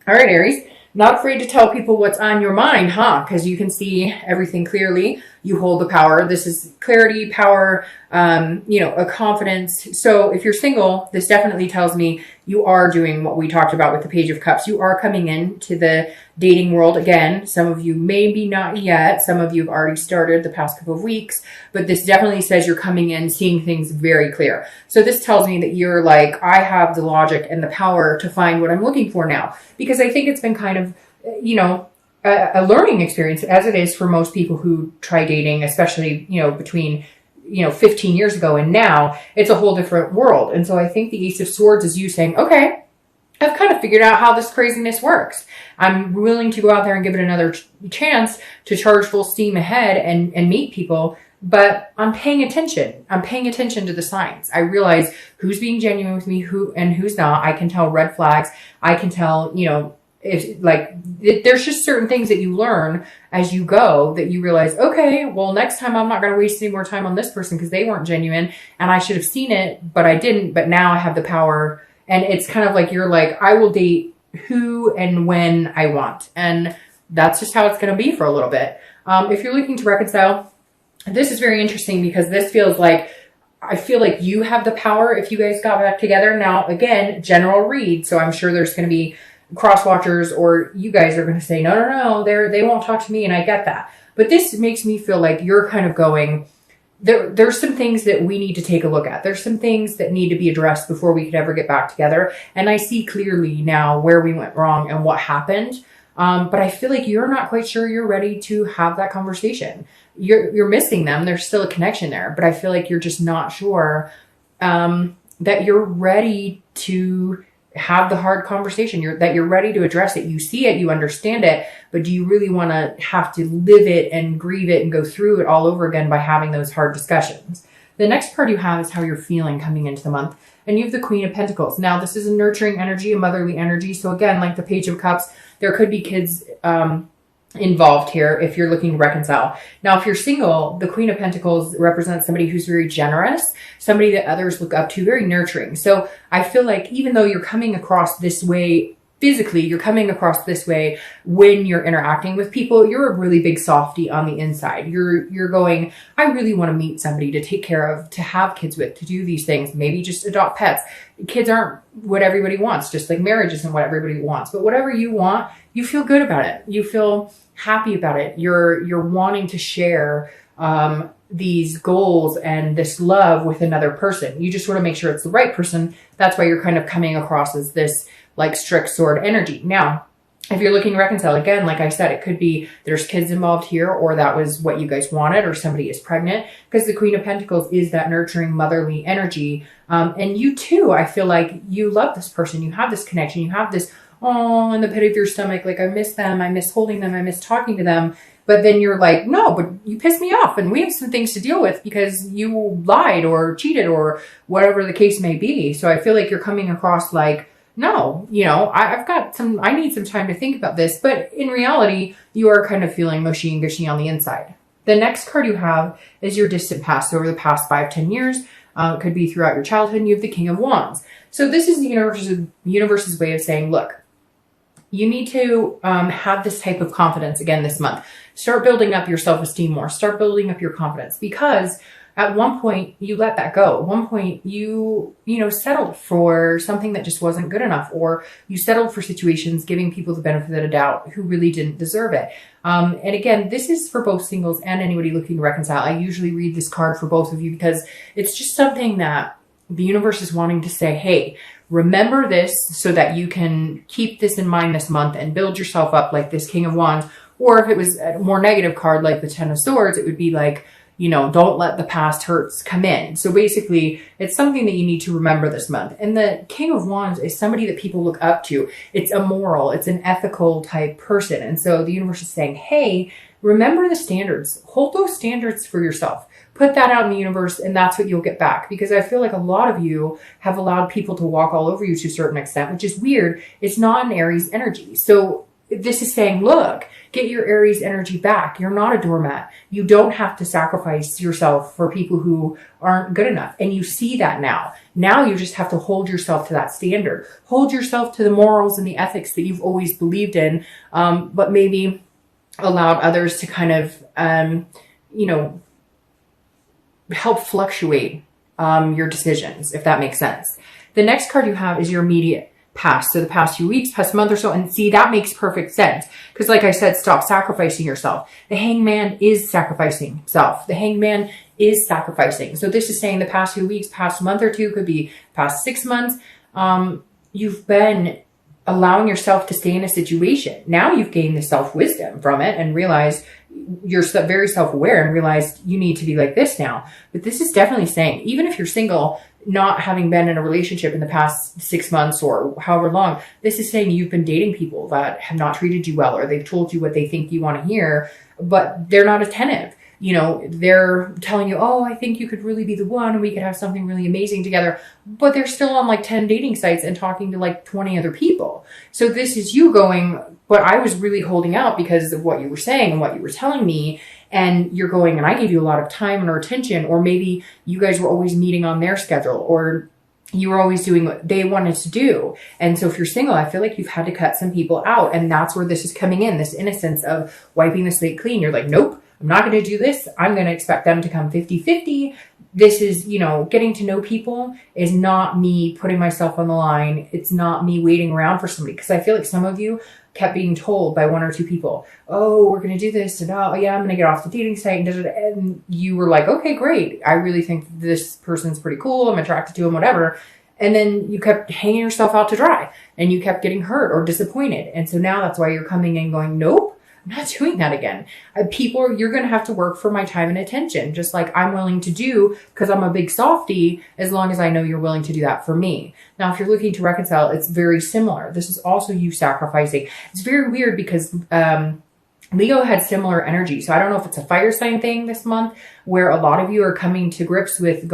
All right, Aries. Not afraid to tell people what's on your mind, huh? Because you can see everything clearly. You hold the power. This is clarity, power, a confidence. So if you're single, this definitely tells me you are doing what we talked about with the Page of Cups. You are coming into the dating world again. Some of you maybe not yet. Some of you have already started the past couple of weeks, but this definitely says you're coming in, seeing things very clear. So this tells me that you're like, I have the logic and the power to find what I'm looking for now, because I think it's been kind of, a learning experience, as it is for most people who try dating, especially, between 15 years ago and now. It's a whole different world. And so I think the Ace of Swords is you saying, okay, I've kind of figured out how this craziness works. I'm willing to go out there and give it another chance to charge full steam ahead and meet people, but I'm paying attention. I'm paying attention to the signs. I realize who's being genuine with me, who's not. I can tell red flags. I can tell, there's just certain things that you learn as you go that you realize, okay, well, next time I'm not going to waste any more time on this person because they weren't genuine and I should have seen it, but I didn't. But now I have the power. And it's kind of like, you're like, I will date who and when I want. And that's just how it's going to be for a little bit. If you're looking to reconcile, this is very interesting because this feels like, I feel like you have the power if you guys got back together. Now, again, general read. So I'm sure there's going to be cross watchers, or you guys are going to say, no, they won't talk to me. And I get that. But this makes me feel like you're kind of going, there's some things that we need to take a look at. There's some things that need to be addressed before we could ever get back together. And I see clearly now where we went wrong and what happened. But I feel like you're not quite sure you're ready to have that conversation. You're missing them. There's still a connection there, but I feel like you're just not sure that you're ready to have the hard conversation. That you're ready to address it. You see it, you understand it, but do you really want to have to live it and grieve it and go through it all over again by having those hard discussions? The next part you have is how you're feeling coming into the month. And you have the Queen of Pentacles. Now, this is a nurturing energy, a motherly energy. So again, like the Page of Cups, there could be kids involved here if you're looking to reconcile. Now, if you're single, the Queen of Pentacles represents somebody who's very generous, somebody that others look up to, very nurturing. So I feel like even though you're coming across this way physically, you're coming across this way when you're interacting with people, you're a really big softie on the inside. You're going, I really want to meet somebody to take care of, to have kids with, to do these things, maybe just adopt pets. Kids aren't what everybody wants, just like marriage isn't what everybody wants. But whatever you want, you feel good about it. You feel happy about it. You're wanting to share these goals and this love with another person. You just want to make sure it's the right person. That's why you're kind of coming across as this like strict sword energy. Now, if you're looking to reconcile, again, like I said, it could be there's kids involved here, or that was what you guys wanted, or somebody is pregnant, because the Queen of Pentacles is that nurturing motherly energy. And you too, I feel like you love this person. You have this connection. You have this, oh, in the pit of your stomach, like I miss them. I miss holding them. I miss talking to them. But then you're like, no, but you pissed me off and we have some things to deal with because you lied or cheated or whatever the case may be. So I feel like you're coming across like, no, I need some time to think about this. But in reality, you are kind of feeling mushy and gushy on the inside. The next card you have is your distant past. So over the past 5-10 years, it could be throughout your childhood, and you have the King of Wands. So this is the universe's way of saying, look, you need to have this type of confidence again this month. Start building up your self-esteem more. Start building up your confidence, because at one point you let that go. At one point you settled for something that just wasn't good enough, or you settled for situations giving people the benefit of the doubt who really didn't deserve it. And again, this is for both singles and anybody looking to reconcile. I usually read this card for both of you because it's just something that the universe is wanting to say, hey, remember this so that you can keep this in mind this month and build yourself up like this King of Wands. Or if it was a more negative card like the Ten of Swords, it would be like, don't let the past hurts come in. So basically, it's something that you need to remember this month. And the King of Wands is somebody that people look up to. It's a moral, it's an ethical type person. And so the universe is saying, hey, remember the standards. Hold those standards for yourself. Put that out in the universe, and that's what you'll get back. Because I feel like a lot of you have allowed people to walk all over you to a certain extent, which is weird. It's not an Aries energy. So this is saying, look, get your Aries energy back. You're not a doormat. You don't have to sacrifice yourself for people who aren't good enough. And you see that now. Now you just have to hold yourself to that standard. Hold yourself to the morals and the ethics that you've always believed in, but maybe allowed others to kind of, help fluctuate your decisions, if that makes sense. The next card you have is your immediate past. So the past few weeks, past month or so. And see, that makes perfect sense. Because like I said, stop sacrificing yourself. The hangman is sacrificing himself. The hangman is sacrificing. So this is saying the past few weeks, past month or two, could be past 6 months. You've been allowing yourself to stay in a situation. Now you've gained the self-wisdom from it and realized you're very self-aware and realized you need to be like this now. But this is definitely saying, even if you're single, not having been in a relationship in the past 6 months or however long, this is saying you've been dating people that have not treated you well, or they've told you what they think you want to hear, but they're not attentive. They're telling you, oh, I think you could really be the one and we could have something really amazing together. But they're still on like 10 dating sites and talking to like 20 other people. So this is you going, but I was really holding out because of what you were saying and what you were telling me. And you're going, and I gave you a lot of time and attention, or maybe you guys were always meeting on their schedule, or you were always doing what they wanted to do. And so if you're single, I feel like you've had to cut some people out. And that's where this is coming in, this innocence of wiping the slate clean. You're like, nope, I'm not going to do this. I'm going to expect them to come 50-50. This is, getting to know people is not me putting myself on the line. It's not me waiting around for somebody. Because I feel like some of you kept being told by 1 or 2 people, oh, we're going to do this. And oh, yeah, I'm going to get off the dating site. And you were like, okay, great. I really think this person's pretty cool. I'm attracted to him, whatever. And then you kept hanging yourself out to dry and you kept getting hurt or disappointed. And so now that's why you're coming in going, nope. I'm not doing that again. You're going to have to work for my time and attention, just like I'm willing to do because I'm a big softie, as long as I know you're willing to do that for me. Now, if you're looking to reconcile, it's very similar. This is also you sacrificing. It's very weird because Leo had similar energy. So I don't know if it's a fire sign thing this month where a lot of you are coming to grips with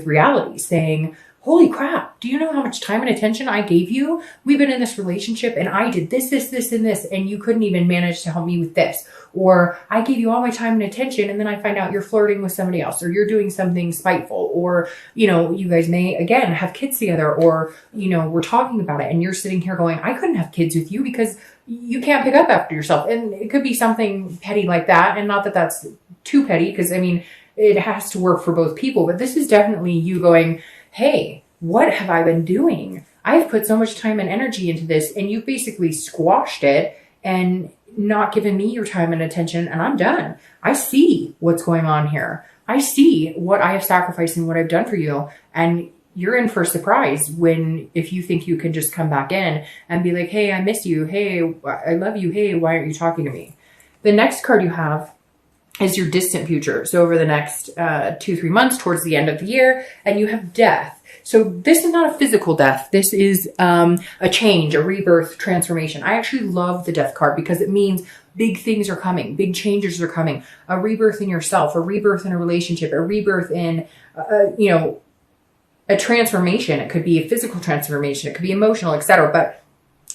reality, saying, holy crap, do you know how much time and attention I gave you? We've been in this relationship and I did this, and this, and you couldn't even manage to help me with this. Or I gave you all my time and attention and then I find out you're flirting with somebody else, or you're doing something spiteful, or, you guys may, again, have kids together, or, we're talking about it and you're sitting here going, I couldn't have kids with you because you can't pick up after yourself. And it could be something petty like that. And not that that's too petty, because it has to work for both people, but this is definitely you going, hey, what have I been doing? I've put so much time and energy into this and you've basically squashed it and not given me your time and attention, and I'm done. I see what's going on here. I see what I have sacrificed and what I've done for you. And you're in for a surprise if you think you can just come back in and be like, hey, I miss you. Hey, I love you. Hey, why aren't you talking to me? The next card you have is your distant future. So over the next 2-3 months towards the end of the year, and you have death. So this is not a physical death. This is a change, a rebirth, transformation. I actually love the death card because it means big things are coming. Big changes are coming. A rebirth in yourself, a rebirth in a relationship, a rebirth in, a transformation. It could be a physical transformation. It could be emotional, etc. But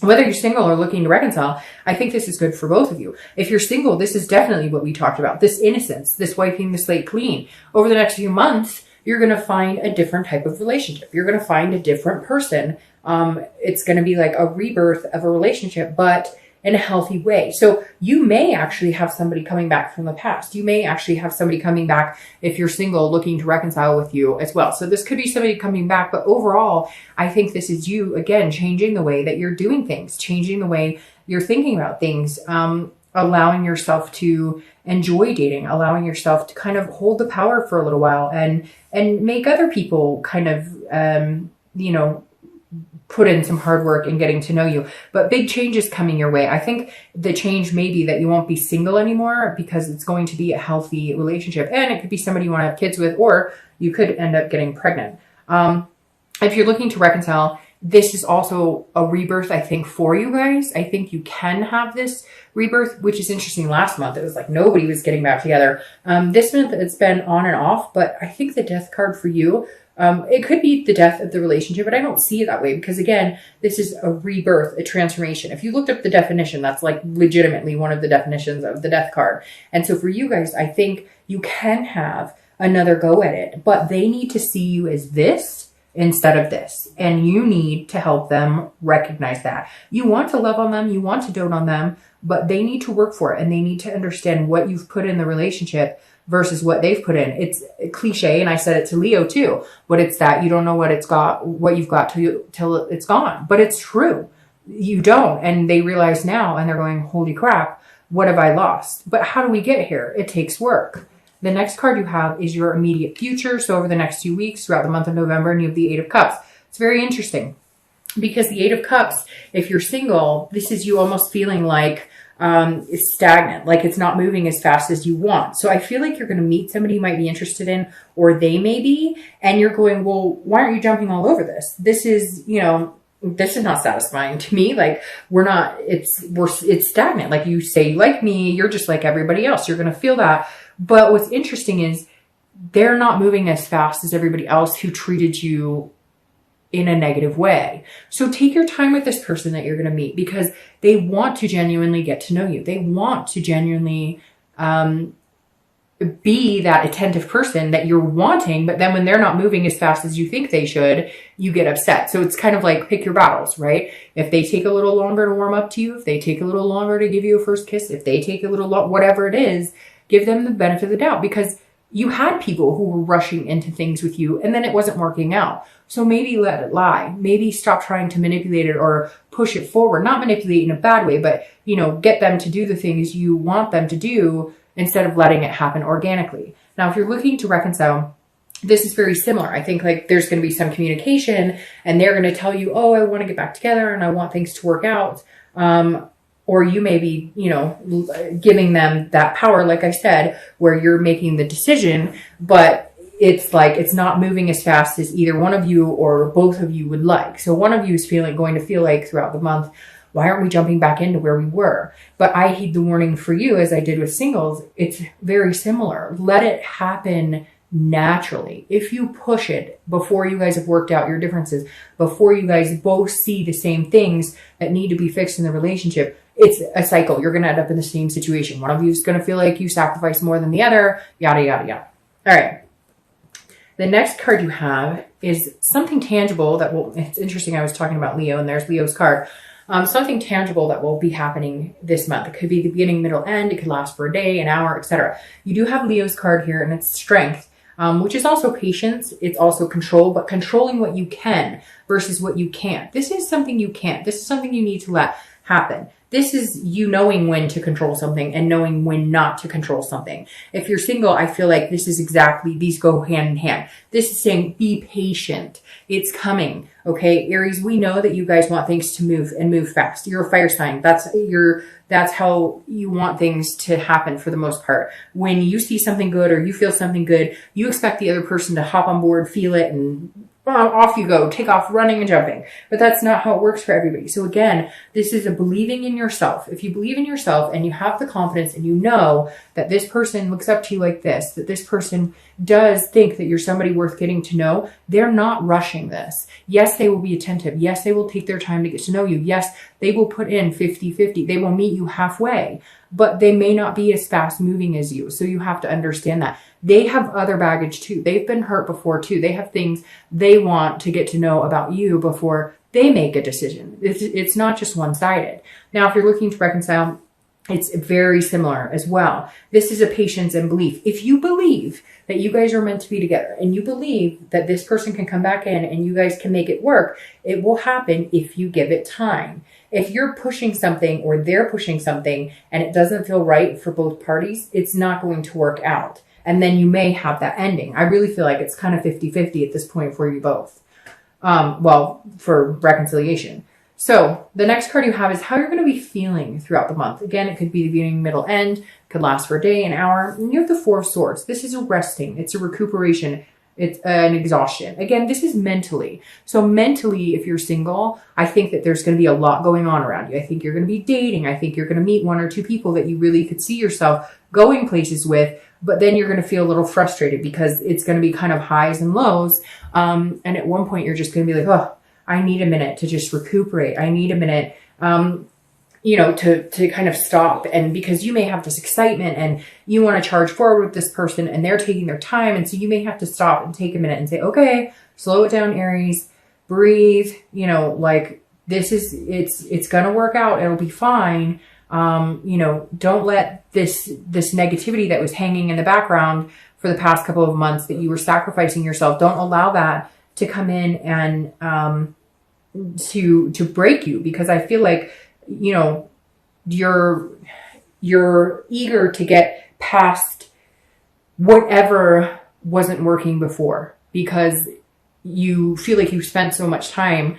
whether you're single or looking to reconcile, I think this is good for both of you. If you're single, this is definitely what we talked about. This innocence, this wiping the slate clean. Over the next few months, you're going to find a different type of relationship. You're going to find a different person. It's going to be like a rebirth of a relationship, but in a healthy way. So you may actually have somebody coming back from the past. You may actually have somebody coming back if you're single looking to reconcile with you as well. So this could be somebody coming back, but overall, I think this is you, again, changing the way that you're doing things, changing the way you're thinking about things, allowing yourself to enjoy dating, allowing yourself to kind of hold the power for a little while and make other people kind of, put in some hard work in getting to know you. But big changes coming your way. I think the change may be that you won't be single anymore because it's going to be a healthy relationship. And it could be somebody you want to have kids with, or you could end up getting pregnant. If you're looking to reconcile, this is also a rebirth, I think, for you guys. I think you can have this rebirth, which is interesting. Last month, it was like nobody was getting back together. This month, it's been on and off, but I think the death card for you, It could be the death of the relationship, but I don't see it that way because, again, this is a rebirth, a transformation. If you looked up the definition, that's like legitimately one of the definitions of the death card. And so for you guys, I think you can have another go at it, but they need to see you as this instead of this. And you need to help them recognize that. You want to love on them, you want to dote on them, but they need to work for it and they need to understand what you've put in the relationship versus what they've put in. It's a cliche, and I said it to Leo too, but it's that you don't know what you've got till it's gone. But it's true. You don't. And they realize now and they're going, holy crap, what have I lost? But how do we get here? It takes work. The next card you have is your immediate future. So over the next 2 weeks, throughout the month of November, and you have the Eight of Cups. It's very interesting because the Eight of Cups, if you're single, this is you almost feeling like it's stagnant, like it's not moving as fast as you want. So I feel like you're going to meet somebody you might be interested in, or they may be, and you're going, well, why aren't you jumping all over this? This is, this is not satisfying to me. Like it's stagnant. Like you say you like me, you're just like everybody else. You're going to feel that. But what's interesting is they're not moving as fast as everybody else who treated you in a negative way. So take your time with this person that you're going to meet because they want to genuinely get to know you. They want to genuinely be that attentive person that you're wanting, but then when they're not moving as fast as you think they should, you get upset. So it's kind of like pick your battles, right? If they take a little longer to warm up to you, if they take a little longer to give you a first kiss, if they take a little, whatever it is, give them the benefit of the doubt because you had people who were rushing into things with you and then it wasn't working out. So maybe let it lie. Maybe stop trying to manipulate it or push it forward. Not manipulate in a bad way, but, get them to do the things you want them to do instead of letting it happen organically. Now, if you're looking to reconcile, this is very similar. I think like there's going to be some communication and they're going to tell you, oh, I want to get back together and I want things to work out. Or you may be, giving them that power, like I said, where you're making the decision, but it's like it's not moving as fast as either one of you or both of you would like. So one of you is going to feel like throughout the month, why aren't we jumping back into where we were? But I heed the warning for you, as I did with singles. It's very similar. Let it happen naturally. If you push it before you guys have worked out your differences, before you guys both see the same things that need to be fixed in the relationship, it's a cycle. You're going to end up in the same situation. One of you is going to feel like you sacrifice more than the other, yada, yada, yada. All right. The next card you have is something tangible that will, it's interesting. I was talking about Leo and there's Leo's card. Something tangible that will be happening this month. It could be the beginning, middle, end. It could last for a day, an hour, etc. You do have Leo's card here and it's strength, which is also patience. It's also control, but controlling what you can versus what you can't. This is something you can't. This is something you need to let happen. This is you knowing when to control something and knowing when not to control something. If you're single, I feel like this is exactly, these go hand in hand. This is saying be patient. It's coming. Okay, Aries, we know that you guys want things to move and move fast. You're a fire sign. That's how you want things to happen for the most part. When you see something good or you feel something good, you expect the other person to hop on board, feel it, and off you go, take off running and jumping. But that's not how it works for everybody. So again, this is a believing in yourself. If you believe in yourself and you have the confidence and you know that this person looks up to you like this, that this person does think that you're somebody worth getting to know, they're not rushing this. Yes, they will be attentive. Yes, they will take their time to get to know you. Yes, they will put in 50-50. They will meet you halfway, but they may not be as fast moving as you. So you have to understand that. They have other baggage too. They've been hurt before too. They have things they want to get to know about you before they make a decision. It's not just one-sided. Now, if you're looking to reconcile, it's very similar as well. This is a patience and belief. If you believe that you guys are meant to be together and you believe that this person can come back in and you guys can make it work, it will happen if you give it time. If you're pushing something or they're pushing something and it doesn't feel right for both parties, it's not going to work out. And then you may have that ending. I really feel like it's kind of 50-50 at this point for you both. For reconciliation. So the next card you have is how you're going to be feeling throughout the month. Again, it could be the beginning, middle, end. It could last for a day, an hour. And you have the Four of Swords. This is a resting. It's a recuperation. It's an exhaustion. Again, this is mentally. So mentally, if you're single, I think that there's going to be a lot going on around you. I think you're going to be dating. I think you're going to meet one or two people that you really could see yourself going places with, but then you're going to feel a little frustrated because it's going to be kind of highs and lows. And at one point you're just going to be like, oh, I need a minute to just recuperate. I need a minute, to kind of stop. And because you may have this excitement and you want to charge forward with this person and they're taking their time. And so you may have to stop and take a minute and say, okay, slow it down, Aries, breathe, it's going to work out. It'll be fine. Don't let this negativity that was hanging in the background for the past couple of months that you were sacrificing yourself. Don't allow that to come in and, to break you, because I feel like, you're eager to get past whatever wasn't working before, because you feel like you spent so much time,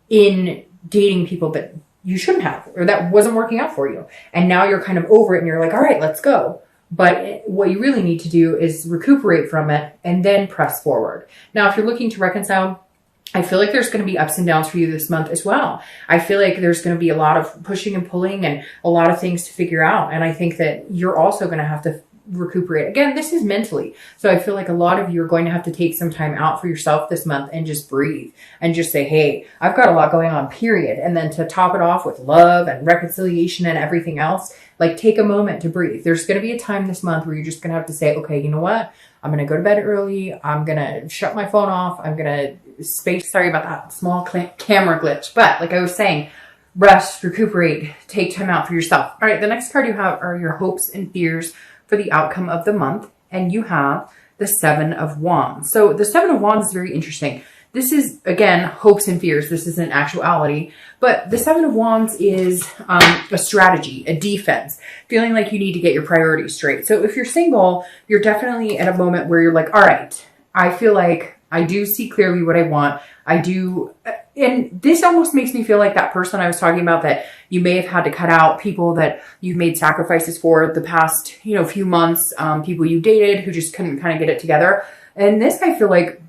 in dating people that you shouldn't have, or that wasn't working out for you. And now you're kind of over it and you're like, all right, let's go. But what you really need to do is recuperate from it and then press forward. Now, if you're looking to reconcile, I feel like there's going to be ups and downs for you this month as well. I feel like there's going to be a lot of pushing and pulling and a lot of things to figure out. And I think that you're also going to have to recuperate. Again, this is mentally. So I feel like a lot of you are going to have to take some time out for yourself this month and just breathe and just say, hey, I've got a lot going on, period. And then to top it off with love and reconciliation and everything else, like take a moment to breathe. There's going to be a time this month where you're just going to have to say, okay, you know what? I'm going to go to bed early. I'm going to shut my phone off. I'm going to sorry about that small camera glitch. But like I was saying, rest, recuperate, take time out for yourself. All right. The next card you have are your hopes and fears for the outcome of the month. And you have the 7 of Wands. So the 7 of Wands is very interesting. This is, again, hopes and fears. This isn't actuality. But the 7 of Wands is a strategy, a defense, feeling like you need to get your priorities straight. So if you're single, you're definitely at a moment where you're like, all right, I feel like I do see clearly what I want. I do. And this almost makes me feel like that person I was talking about that you may have had to cut out, people that you've made sacrifices for the past, few months, people you dated who just couldn't kind of get it together. And this, I feel like,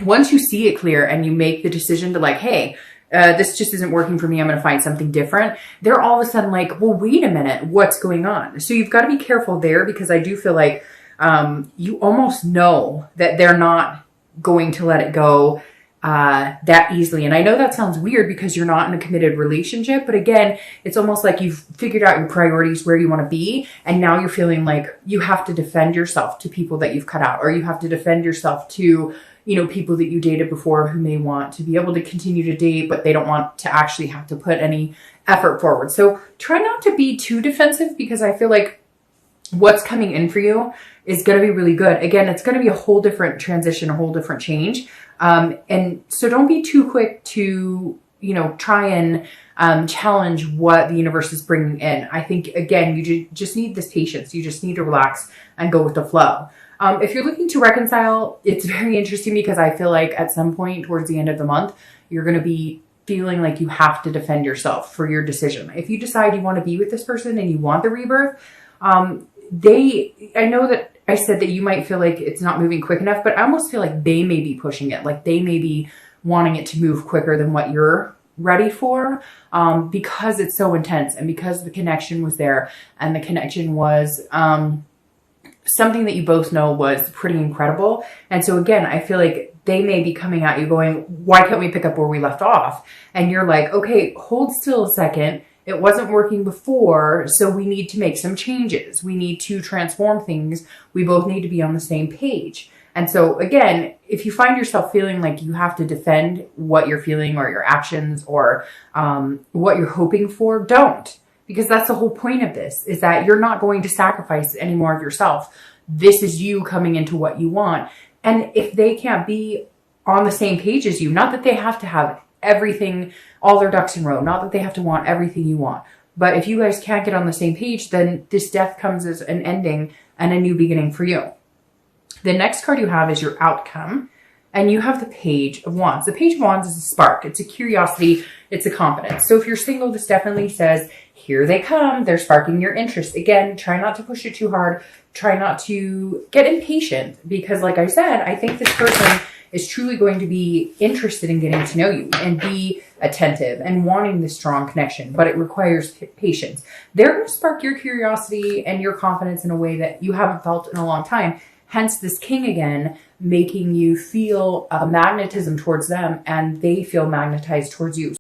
once you see it clear and you make the decision to like, hey, this just isn't working for me, I'm going to find something different, they're all of a sudden like, well, wait a minute, what's going on? So you've got to be careful there, because I do feel like you almost know that they're not going to let it go that easily. And I know that sounds weird because you're not in a committed relationship, but again, it's almost like you've figured out your priorities, where you want to be, and now you're feeling like you have to defend yourself to people that you've cut out, or you have to defend yourself to people that you dated before who may want to be able to continue to date, but they don't want to actually have to put any effort forward. So try not to be too defensive, because I feel like what's coming in for you is going to be really good. Again, it's going to be a whole different transition, a whole different change. And so don't be too quick to, try and challenge what the universe is bringing in. I think, again, you just need this patience. You just need to relax and go with the flow. If you're looking to reconcile, it's very interesting, because I feel like at some point towards the end of the month, you're going to be feeling like you have to defend yourself for your decision. If you decide you want to be with this person and you want the rebirth, I know that I said that you might feel like it's not moving quick enough, but I almost feel like they may be pushing it. Like they may be wanting it to move quicker than what you're ready for, because it's so intense, and because the connection was there, and the connection was, something that you both know was pretty incredible. And so again, I feel like they may be coming at you going, why can't we pick up where we left off? And you're like, okay, hold still a second. It wasn't working before, so we need to make some changes. We need to transform things. We both need to be on the same page. And so again, if you find yourself feeling like you have to defend what you're feeling or your actions or what you're hoping for, don't. Because that's the whole point of this, is that you're not going to sacrifice any more of yourself. This is you coming into what you want. And if they can't be on the same page as you, not that they have to have everything, all their ducks in a row, not that they have to want everything you want, but if you guys can't get on the same page, then this death comes as an ending and a new beginning for you. The next card you have is your outcome. And you have the Page of Wands. The Page of Wands is a spark. It's a curiosity. It's a confidence. So if you're single, this definitely says, here they come. They're sparking your interest. Again, try not to push it too hard. try not to get impatient, because like I said, I think this person is truly going to be interested in getting to know you and be attentive and wanting this strong connection, but it requires patience. They're going to spark your curiosity and your confidence in a way that you haven't felt in a long time. Hence this king again, making you feel a magnetism towards them and they feel magnetized towards you.